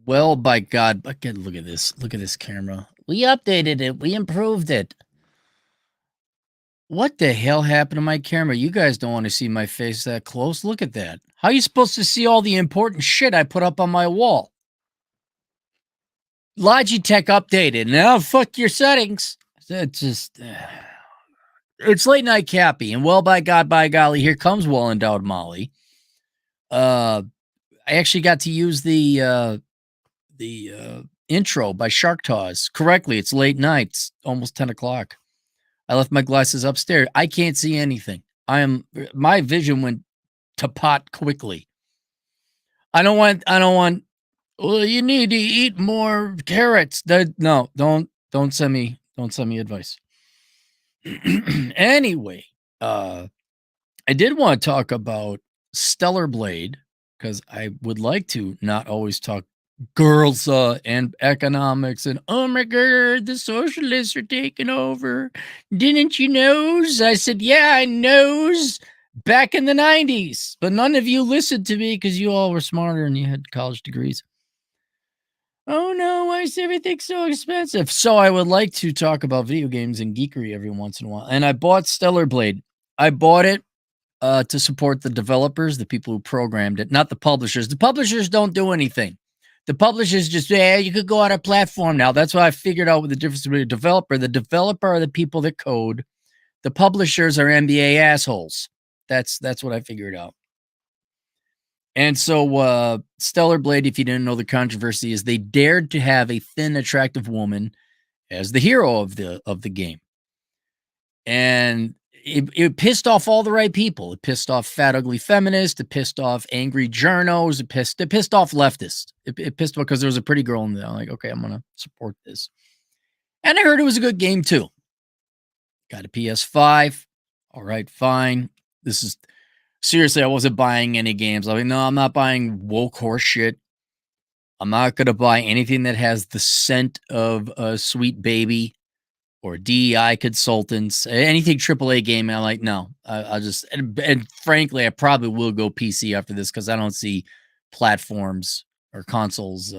Well, by God, look at this. Look at this camera. We updated it. We improved it. What the hell happened to my camera? You guys don't want to see my face that close. Look at that. How are you supposed to see all the important shit I put up on my wall? Logitech updated. Now fuck your settings. It's just it's late night Cappy, and well, by God, by golly, here comes well endowed Molly. I actually got to use the intro by Shark Tawes correctly. It's late night. It's almost 10 o'clock. I left my glasses upstairs. I can't see anything. My vision went to pot quickly. I don't want, well, you need to eat more carrots. No, don't send me advice. Anyway, I did want to talk about Stellar Blade because I would like to not always talk girls and economics and oh my God, the socialists are taking over. Didn't you knows? I said, yeah, I knows back in the 90s, but none of you listened to me because you all were smarter and you had college degrees. Oh no, why is everything so expensive? So I would like to talk about video games and geekery every once in a while. And I bought Stellar Blade. I bought it to support the developers, the people who programmed it, not the publishers. The publishers don't do anything. The publishers just say, hey, you could go on a platform now. That's why I figured out what the difference between a developer. The developer are the people that code. The publishers are NBA assholes. That's what I figured out. And so Stellar Blade, if you didn't know the controversy, is they dared to have a thin, attractive woman as the hero of the game. And it pissed off all the right people. It pissed off fat, ugly feminists. It pissed off angry journos. It pissed off leftists. It pissed off because there was a pretty girl in there. I'm like, okay, I'm going to support this. And I heard it was a good game too. Got a PS5. All right, fine. This is seriously, I wasn't buying any games. I mean, no, I'm not buying woke horse shit. I'm not going to buy anything that has the scent of a Sweet Baby or DEI consultants, anything AAA game. I'm like, no, I'll just, and frankly, I probably will go PC after this because I don't see platforms or consoles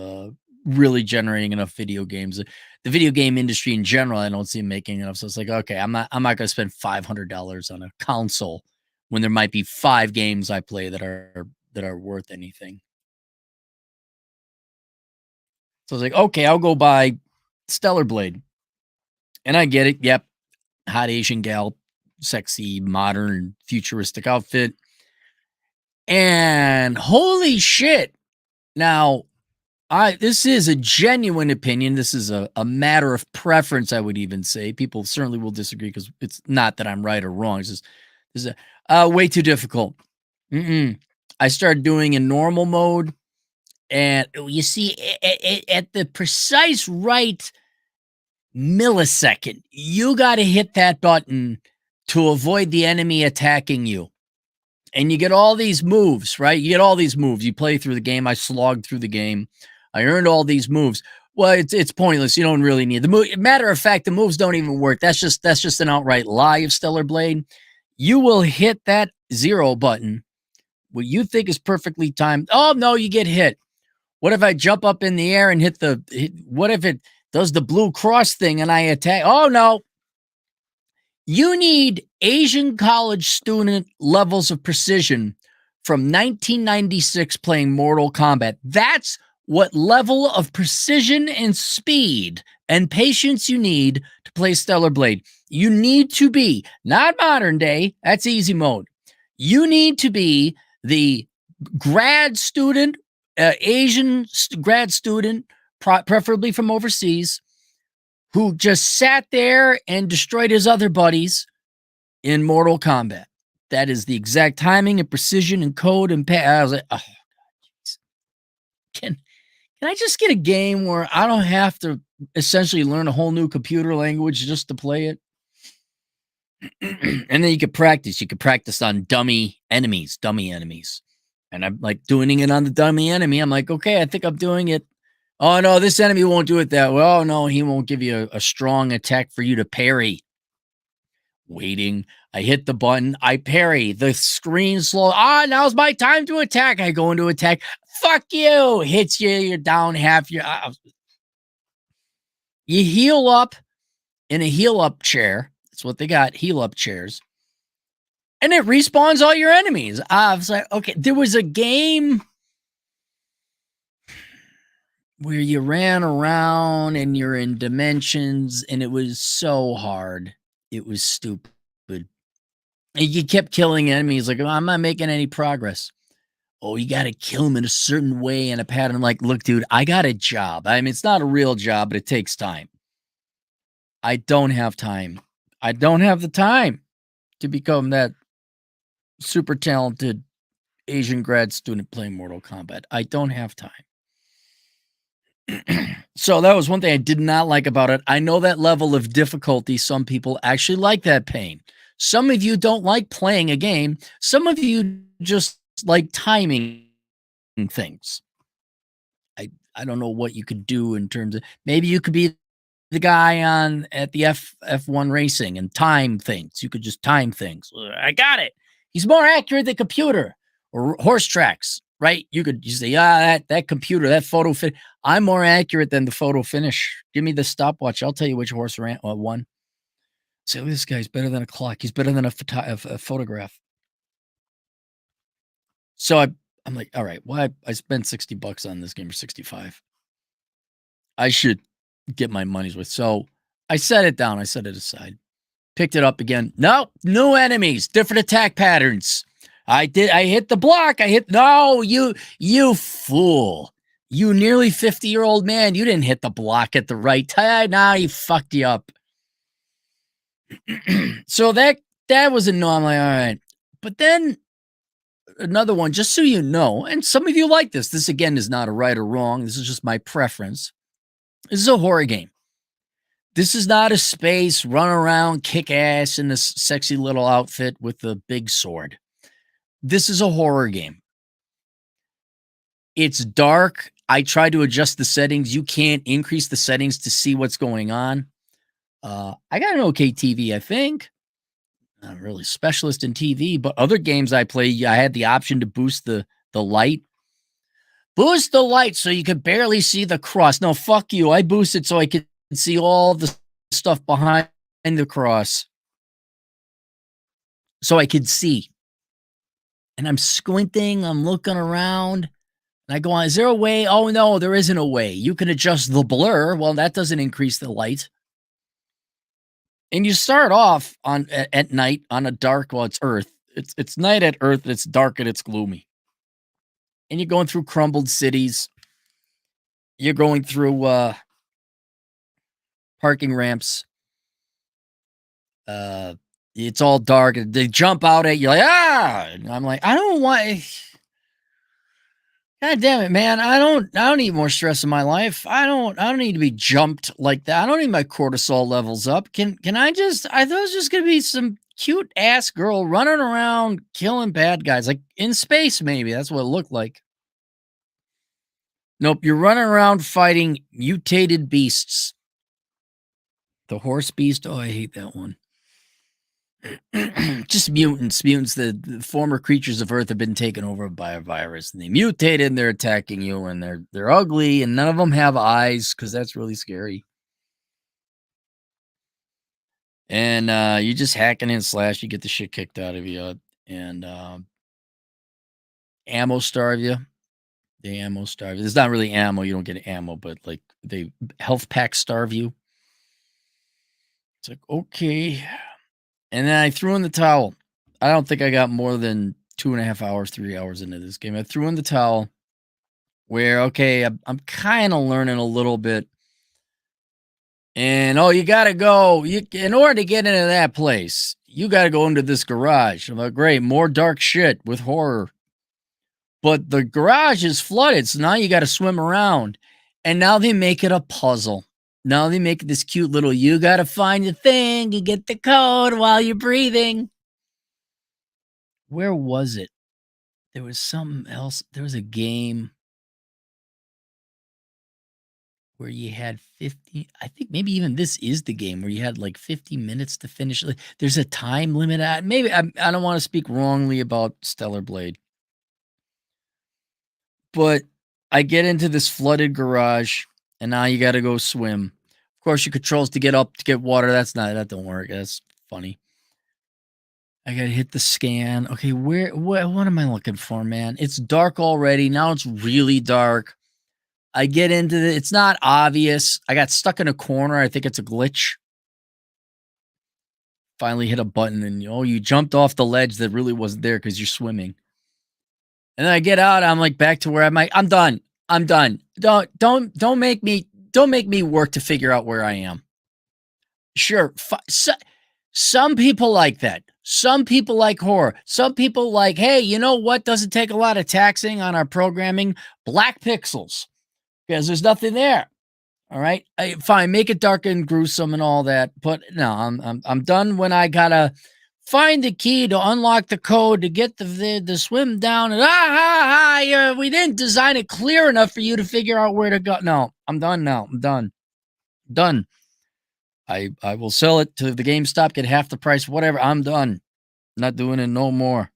really generating enough video games. The video game industry in general, I don't see making enough. So it's like, okay, I'm not going to spend $500 on a console when there might be 5 games I play that are worth anything. So I was like, okay, I'll go buy Stellar Blade. And I get it. Yep. Hot Asian gal, sexy, modern, futuristic outfit. And holy shit. Now, this is a genuine opinion. This is a matter of preference, I would even say. People certainly will disagree because it's not that I'm right or wrong. It's just this is way too difficult. I started doing in normal mode. And you see, at the precise right millisecond, you got to hit that button to avoid the enemy attacking you. And you get all these moves, right? You get all these moves. You play through the game. I slogged through the game. I earned all these moves. Well, it's pointless. You don't really need the move. Matter of fact, the moves don't even work. That's just an outright lie of Stellar Blade. You will hit that 0 button, what you think is perfectly timed. Oh no, you get hit. What if I jump up in the air and what if it does the blue cross thing and I attack? Oh no. You need Asian college student levels of precision from 1996 playing Mortal Kombat. That's what level of precision and speed and patience you need to play Stellar Blade. You need to be, not modern day, that's easy mode. You need to be the grad student Asian grad student, preferably from overseas, who just sat there and destroyed his other buddies in Mortal Kombat. That is the exact timing and precision and code and I was like, oh, can can I just get a game where I don't have to essentially learn a whole new computer language just to play it? And then you could practice. You could practice on dummy enemies. And I'm like doing it on the dummy enemy. I'm like, okay, I think I'm doing it. Oh no, this enemy won't do it that well. Oh, no, he won't give you a strong attack for you to parry. Waiting. I hit the button. I parry. The screen slow. Now's my time to attack. I go into attack. Fuck you. Hits you. You're down half your. You heal up in a heal up chair. That's what they got. Heal up chairs. And it respawns all your enemies. I was like, okay, there was a game where you ran around and you're in dimensions, and it was so hard. It was stupid. And you kept killing enemies. Like, I'm not making any progress. Oh, you got to kill them in a certain way and a pattern. I'm like, look, dude, I got a job. I mean, it's not a real job, but it takes time. I don't have time. I don't have the time to become that super talented Asian grad student playing Mortal Kombat. I don't have time. So that was one thing I did not like about it. I know that level of difficulty, some people actually like that pain. Some of you don't like playing a game. Some of you just like timing things. I don't know what you could do in terms of, maybe you could be the guy on at the F1 racing and time things. You could just time things. I got it. He's more accurate than computer or horse tracks, right? You say, that computer, that photo fit. I'm more accurate than the photo finish. Give me the stopwatch. I'll tell you which horse won. Say, this guy's better than a clock. He's better than a photograph. So I'm like, all right, well, I spent $60 on this game, or 65. I should get my money's worth. So I set it down. I set it aside. Picked it up again. No, new enemies, different attack patterns. I hit the block. No, you fool. You nearly 50-year-old man. You didn't hit the block at the right time. Now he fucked you up. So that was annoying. I'm like, all right. But then another one, just so you know, and some of you like this. This, again, is not a right or wrong. This is just my preference. This is a horror game. This is not a space, run around, kick ass in this sexy little outfit with the big sword. This is a horror game. It's dark. I tried to adjust the settings. You can't increase the settings to see what's going on. I got an okay TV, I think. Not really specialist in TV, but other games I play, I had the option to boost the light. Boost the light so you could barely see the cross. No, fuck you. I boosted so I could see all the stuff behind the cross. So I could see. And I'm squinting, I'm looking around, and I go on, is there a way? Oh, no, there isn't a way. You can adjust the blur. Well, that doesn't increase the light. And you start off at night on a dark, well, it's Earth. It's night at Earth, and it's dark and it's gloomy. And you're going through crumbled cities. You're going through parking ramps. It's all dark. They jump out at you like, And I'm like, I don't want. God damn it, man! I don't need more stress in my life. I don't need to be jumped like that. I don't need my cortisol levels up. Can I just? I thought it was just gonna be some cute ass girl running around killing bad guys, like in space. Maybe that's what it looked like. Nope, you're running around fighting mutated beasts. The horse beast. Oh, I hate that one. Just mutants. The former creatures of Earth have been taken over by a virus, and they mutated, and they're attacking you, and they're ugly, and none of them have eyes, because that's really scary. And you just hacking and slash, you get the shit kicked out of you, and ammo starve you. They ammo starve you. There's not really ammo, you don't get ammo, but like they health packs starve you. It's like, okay. And then I threw in the towel. I don't think I got more than 2.5 hours, 3 hours into this game. I threw in the towel. where, okay, I'm kind of learning a little bit. And, oh, you got to go. In order to get into that place, you got to go into this garage. I'm like, great, more dark shit with horror. But the garage is flooded. So now you got to swim around. And now they make it a puzzle. Now they make this cute little, you got to find the thing and get the code while you're breathing. Where was it? There was something else. There was a game where you had 50. I think maybe even this is the game where you had like 50 minutes to finish. There's a time limit. Maybe I don't want to speak wrongly about Stellar Blade, but I get into this flooded garage and now you got to go swim. Of course, your controls to get up to get water. That don't work. That's funny. I gotta hit the scan. Okay, what am I looking for, man? It's dark already. Now it's really dark. I get into it's not obvious. I got stuck in a corner. I think it's a glitch. Finally hit a button and you jumped off the ledge that really wasn't there because you're swimming. And then I get out, I'm like back to where I'm done. I'm done. Don't make me work to figure out where I am. Sure. Some people like that. Some people like horror. Some people like, hey, you know what doesn't take a lot of taxing on our programming? Black pixels. Because there's nothing there. All right. Fine, make it dark and gruesome and all that. But no, I'm done when I gotta find the key to unlock the code to get the swim down. And we didn't design it clear enough for you to figure out where to go. No, I'm done now. I'm done. Done. I will sell it to the GameStop, get half the price, whatever. I'm done. Not doing it no more.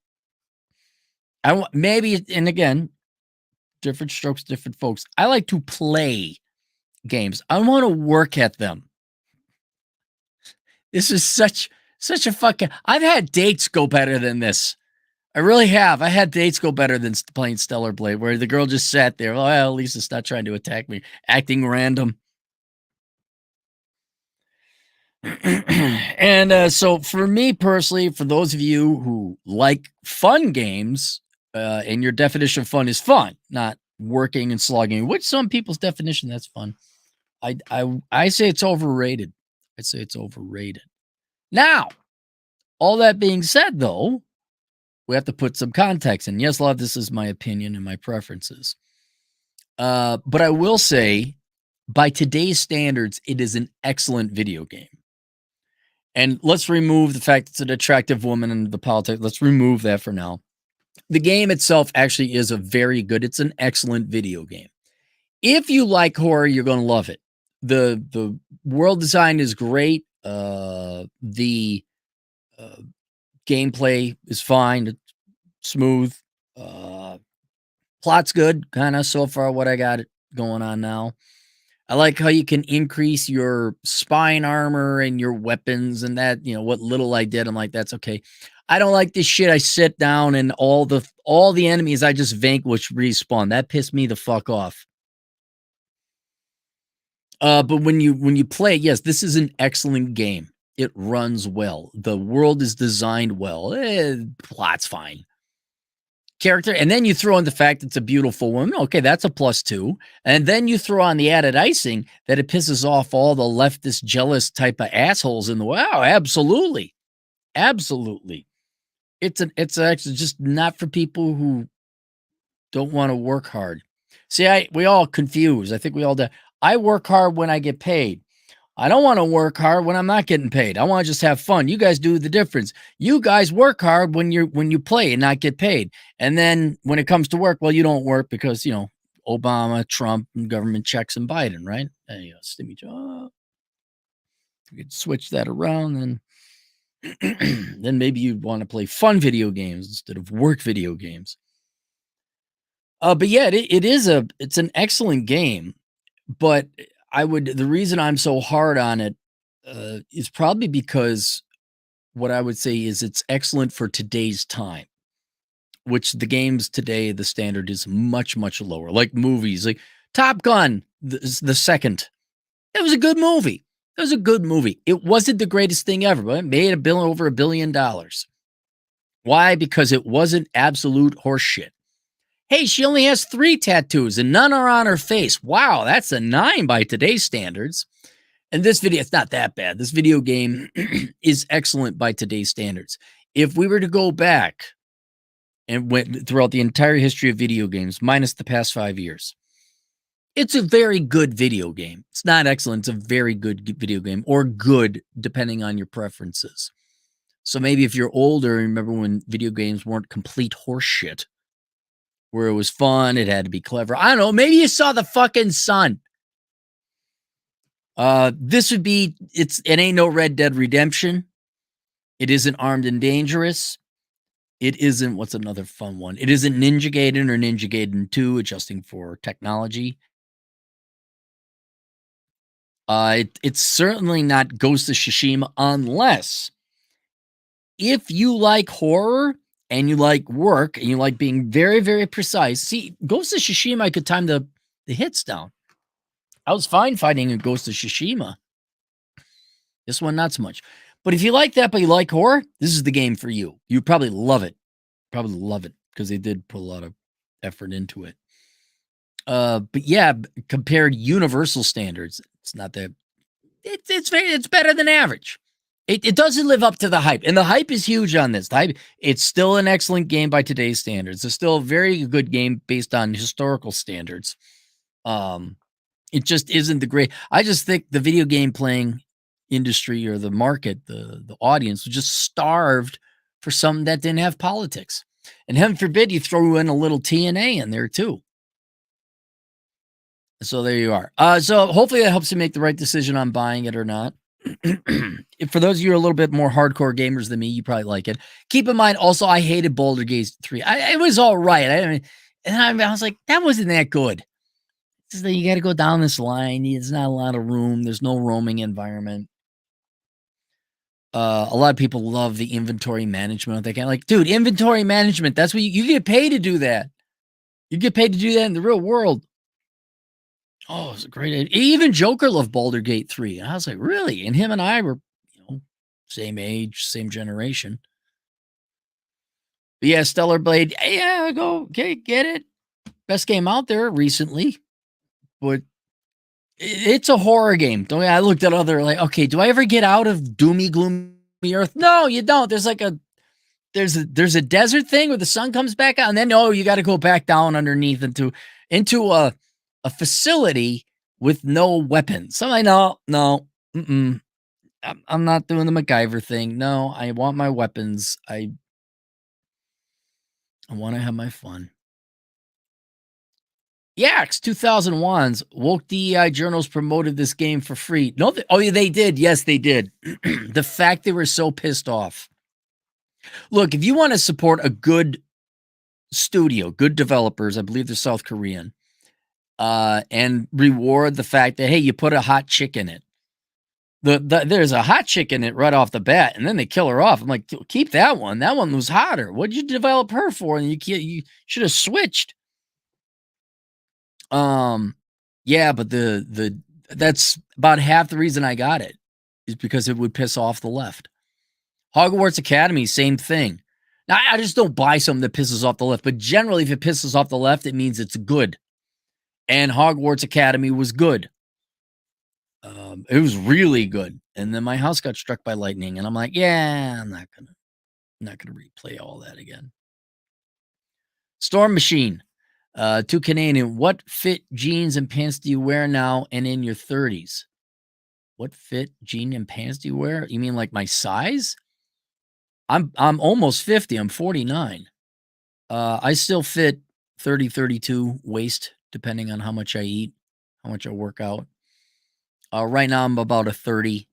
Maybe, and again, different strokes, different folks. I like to play games. I want to work at them. This is such a fucking. I've had dates go better than this. I really have. I had dates go better than playing Stellar Blade, where the girl just sat there. Well, at least it's not trying to attack me, acting random. And so for me personally, for those of you who like fun games, and your definition of fun is fun, not working and slogging, which some people's definition, that's fun. I say it's overrated. I'd say it's overrated. Now, all that being said, though, we have to put some context in. Yes, a lot of this is my opinion and my preferences. But I will say, by today's standards, it is an excellent video game. And let's remove the fact it's an attractive woman and the politics. Let's remove that for now. The game itself actually is it's an excellent video game. If you like horror, you're going to love it. The world design is great. The gameplay is fine. It's smooth. Plot's good, kind of so far what I got going on now. I like how you can increase your spine armor and your weapons and that, what little I did. I'm like, that's okay. I don't like this shit. I sit down and all the enemies I just vanquish respawn. That pissed me the fuck off. But when you play, yes, this is an excellent game. It runs well. The world is designed well. Plot's fine. Character, and then you throw in the fact it's a beautiful woman. Okay, that's a +2. And then you throw on the added icing that it pisses off all the leftist, jealous type of assholes in the world. Wow, absolutely. Absolutely. It's actually just not for people who don't want to work hard. See, we all confuse. I think we all do. I work hard when I get paid. I don't want to work hard when I'm not getting paid. I want to just have fun. You guys do the difference. You guys work hard when you play and not get paid. And then when it comes to work, well, you don't work because, Obama, Trump, and government checks and Biden, right? Stimmy job. You could switch that around, then then maybe you'd want to play fun video games instead of work video games. But yeah, it's an excellent game, but the reason I'm so hard on it is probably because what I would say is it's excellent for today's time, which the games today, the standard is much, much lower. Like movies, like Top Gun, the second. It was a good movie. It was a good movie. It wasn't the greatest thing ever, but it made over $1 billion. Why? Because it wasn't absolute horseshit. Hey, she only has 3 tattoos and none are on her face. Wow, that's a 9 by today's standards. And this video, it's not that bad. This video game is excellent by today's standards. If we were to go back and went throughout the entire history of video games, minus the past 5 years, it's a very good video game. It's not excellent. It's a very good video game, or good, depending on your preferences. So maybe if you're older, remember when video games weren't complete horseshit, where it was fun, it had to be clever. I don't know. Maybe you saw the fucking sun. This would be, it ain't no Red Dead Redemption. It isn't Armed and Dangerous. It isn't, what's another fun one? It isn't Ninja Gaiden or Ninja Gaiden 2, adjusting for technology. It's certainly not Ghost of Tsushima, unless if you like horror and you like work and you like being very, very precise. See, Ghost of Tsushima, I could time the hits down. I was fine fighting a Ghost of Tsushima. This one, not so much. But if you like that, but you like horror, this is the game for you. You probably love it. Probably love it because they did put a lot of effort into it. But yeah, compared Universal standards, it's not that. It's better than average. It doesn't live up to the hype, and the hype is huge on this. It's still an excellent game by today's standards. It's still a very good game based on historical standards. It just isn't the great. I just think the video game playing industry, or the market, the audience, was just starved for something that didn't have politics. And heaven forbid you throw in a little TNA in there too. So there you are. So hopefully that helps you make the right decision on buying it or not. For those of you who are a little bit more hardcore gamers than me, you probably like it. Keep in mind, also, I hated Boulder Gate 3. It was all right. I was like, that wasn't that good. It's just, you got to go down this line. There's not a lot of room. There's no roaming environment. A lot of people love the inventory management. They can't, like, dude, inventory management. That's what you get paid to do that. You get paid to do that in the real world. Oh, it's a great idea. Even Joker loved Boulder Gate 3. And I was like, really? And him and I were, same age, same generation. But yeah, Stellar Blade. Yeah, go get it. Best game out there recently. But it's a horror game. I looked at other, like, okay, do I ever get out of doomy, gloomy Earth? No, you don't. There's like there's a desert thing where the sun comes back out, and then you got to go back down underneath into a facility with no weapons. So I'm like, no, I'm not doing the MacGyver thing. No, I want my weapons. I want to have my fun. Yaks 2001's woke DEI journals promoted this game for free. No, yeah, they did. Yes, they did. The fact they were so pissed off. Look, if you want to support a good studio, good developers, I believe they're South Korean, and reward the fact that, hey, you put a hot chick in it. There's a hot chick in it right off the bat, and then they kill her off. I'm like, keep that one. That one was hotter. What'd you develop her for? And you should have switched. Yeah, but that's about half the reason I got it, is because it would piss off the left. Hogwarts Academy, same thing. Now, I just don't buy something that pisses off the left, but generally, if it pisses off the left, it means it's good. And Hogwarts Academy was good. It was really good. And then my house got struck by lightning, and I'm like, yeah, I'm not gonna replay all that again. Storm Machine, 2 Canadian. What fit jeans and pants do you wear now and in your 30s? What fit jean and pants do you wear? You mean like my size? I'm almost 50. I'm 49. I still fit 30, 32 waist, depending on how much I eat, how much I work out. Right now I'm about a 30,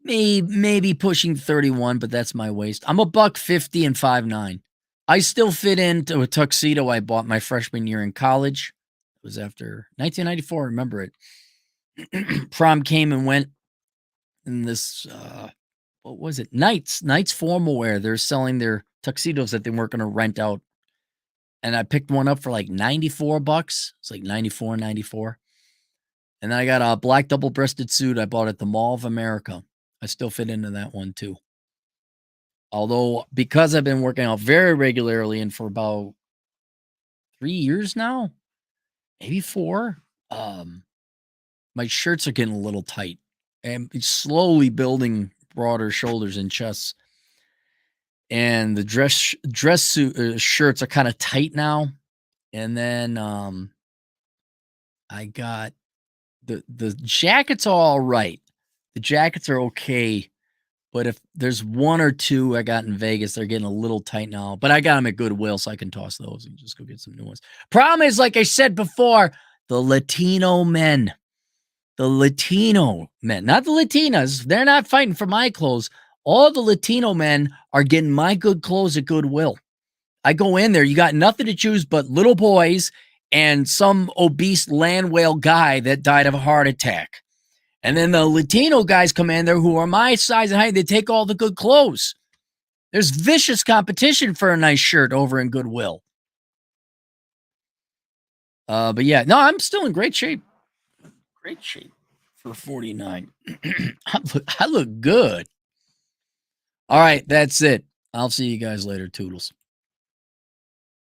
maybe pushing 31, but that's my waist. I'm a $150 and 5'9". I still fit into a tuxedo I bought my freshman year in college. It was after 1994. I remember it. Prom came and went. And this, what was it? Knights Formal Wear. They're selling their tuxedos that they weren't going to rent out. And I picked one up for like $94. It's like 94, 94. And then I got a black double-breasted suit I bought at the Mall of America. I still fit into that one too. Although, because I've been working out very regularly and for about 3 years now, maybe 4. Um, my shirts are getting a little tight and it's slowly building broader shoulders and chests. And the dress suit shirts are kind of tight now. And then I got the jackets are all right. The jackets are okay. But if there's 1 or 2 I got in Vegas, they're getting a little tight now, but I got them at Goodwill, so I can toss those and just go get some new ones. Problem is, like I said before, the Latino men, not the Latinas, they're not fighting for my clothes. All the Latino men are getting my good clothes at Goodwill. I go in there, you got nothing to choose but little boys and some obese land whale guy that died of a heart attack. And then the Latino guys come in there who are my size and height. They take all the good clothes. There's vicious competition for a nice shirt over in Goodwill. But yeah, no, I'm still in great shape. Great shape for 49. I look good. All right, that's it. I'll see you guys later. Toodles.